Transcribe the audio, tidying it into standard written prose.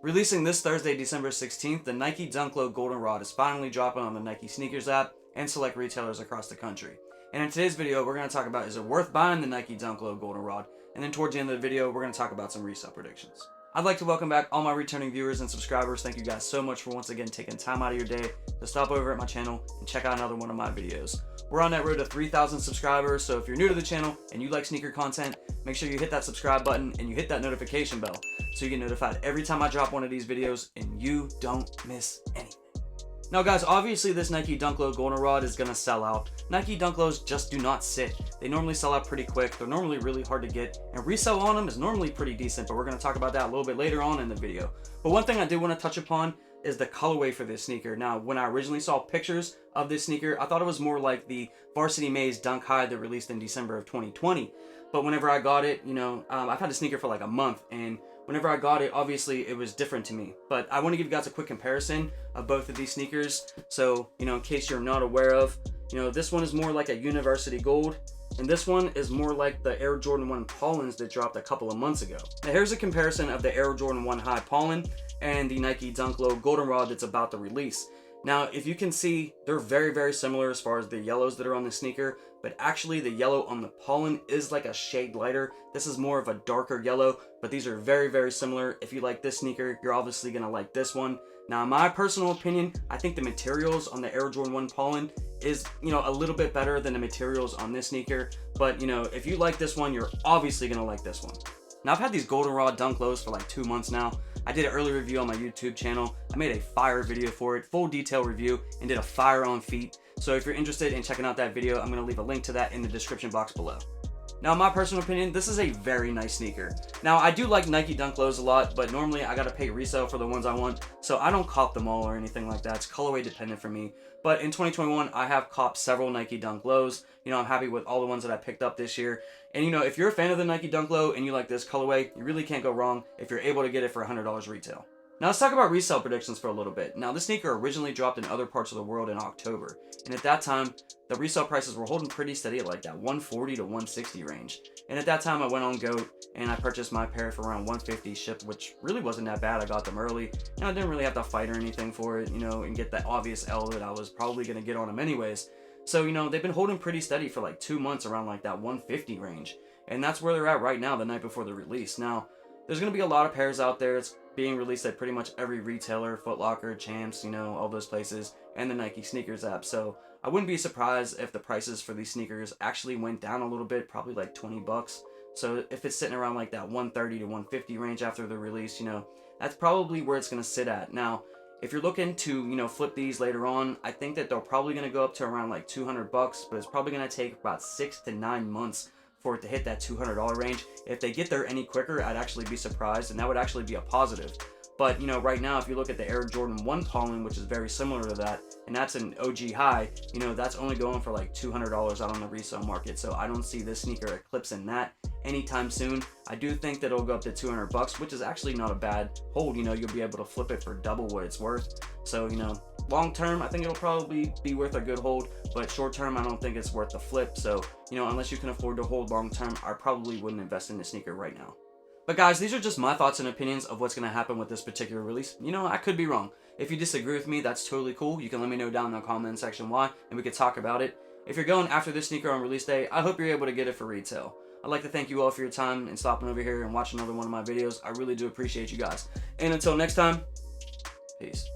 Releasing this Thursday, December 16th, the Nike Dunk Low Goldenrod is finally dropping on the Nike Sneakers app and select retailers across the country. And in today's video, we're going to talk about, is it worth buying the Nike Dunk Low Goldenrod? And then towards the end of the video, we're going to talk about some resale predictions. I'd like to welcome back all my returning viewers and subscribers. Thank you guys so much for once again taking time out of your day to stop over at my channel and check out another one of my videos. We're on that road to 3,000 subscribers, so if you're new to the channel and you like sneaker content, make sure you hit that subscribe button and you hit that notification bell so you get notified every time I drop one of these videos and you don't miss anything. Now guys, obviously this Nike Dunk Low Goldenrod is going to sell out. Nike Dunk Lows just do not sit. They normally sell out pretty quick. They're normally really hard to get, and resale on them is normally pretty decent, but we're going to talk about that a little bit later on in the video. But one thing I did want to touch upon is the colorway for this sneaker. Now, when I originally saw pictures of this sneaker, I thought it was more like the Varsity Maze Dunk High that released in December of 2020. But whenever I got it, I've had the sneaker for like a month, and whenever I got it, obviously it was different to me. But I want to give you guys a quick comparison of both of these sneakers. So, in case you're not aware of, this one is more like a University Gold, and this one is more like the Air Jordan 1 Pollens that dropped a couple of months ago. Now here's a comparison of the Air Jordan 1 High Pollen and the Nike Dunk Low Goldenrod that's about to release. Now, if you can see, they're very, very similar as far as the yellows that are on the sneaker, but actually the yellow on the Pollen is like a shade lighter. This is more of a darker yellow, but these are very, very similar. If you like this sneaker, you're obviously gonna like this one. Now, in my personal opinion, I think the materials on the Air Jordan 1 Pollen is, a little bit better than the materials on this sneaker, but if you like this one, you're obviously gonna like this one. Now, I've had these Goldenrod Dunk Lows for like 2 months now. I did an early review on my YouTube channel. I made a fire video for it, full detail review, and did a fire on feet. So if you're interested in checking out that video, I'm gonna leave a link to that in the description box below. Now, in my personal opinion, this is a very nice sneaker. Now, I do like Nike Dunk Lows a lot, but normally I gotta pay resale for the ones I want, so I don't cop them all or anything like that. It's colorway dependent for me. But in 2021, I have copped several Nike Dunk Lows. I'm happy with all the ones that I picked up this year. And if you're a fan of the Nike Dunk Low and you like this colorway, you really can't go wrong if you're able to get it for $100 retail. Now let's talk about resale predictions for a little bit. Now, this sneaker originally dropped in other parts of the world in October, and at that time, the resale prices were holding pretty steady at like that 140 to 160 range. And at that time, I went on GOAT and I purchased my pair for around 150 shipped, which really wasn't that bad. I got them early, and I didn't really have to fight or anything for it, and get that obvious L that I was probably gonna get on them anyways. So, they've been holding pretty steady for like 2 months around like that 150 range, and that's where they're at right now, the night before the release. Now, there's gonna be a lot of pairs out there. It's being released at pretty much every retailer, Foot Locker, Champs, all those places, and the Nike Sneakers app. So I wouldn't be surprised if the prices for these sneakers actually went down a little bit, probably like 20 bucks. So if it's sitting around like that 130 to 150 range after the release, that's probably where it's gonna sit at. Now, if you're looking to, flip these later on, I think that they're probably gonna go up to around like 200 bucks, but it's probably gonna take about 6 to 9 months for it to hit that $200 range. If they get there any quicker, I'd actually be surprised, and that would actually be a positive. But right now, if you look at the Air Jordan 1 Pollen, which is very similar to that, and that's an OG high, that's only going for like $200 out on the resale market. So I don't see this sneaker eclipsing that anytime soon. I do think that it'll go up to 200 bucks, which is actually not a bad hold. You'll be able to flip it for double what it's worth. So, long term, I think it'll probably be worth a good hold, but short term, I don't think it's worth the flip. So, unless you can afford to hold long term, I probably wouldn't invest in this sneaker right now. But guys, these are just my thoughts and opinions of what's going to happen with this particular release. I could be wrong. If you disagree with me, that's totally cool. You can let me know down in the comment section why, and we could talk about it. If you're going after this sneaker on release day, I hope you're able to get it for retail. I'd like to thank you all for your time and stopping over here and watching another one of my videos. I really do appreciate you guys. And until next time, peace.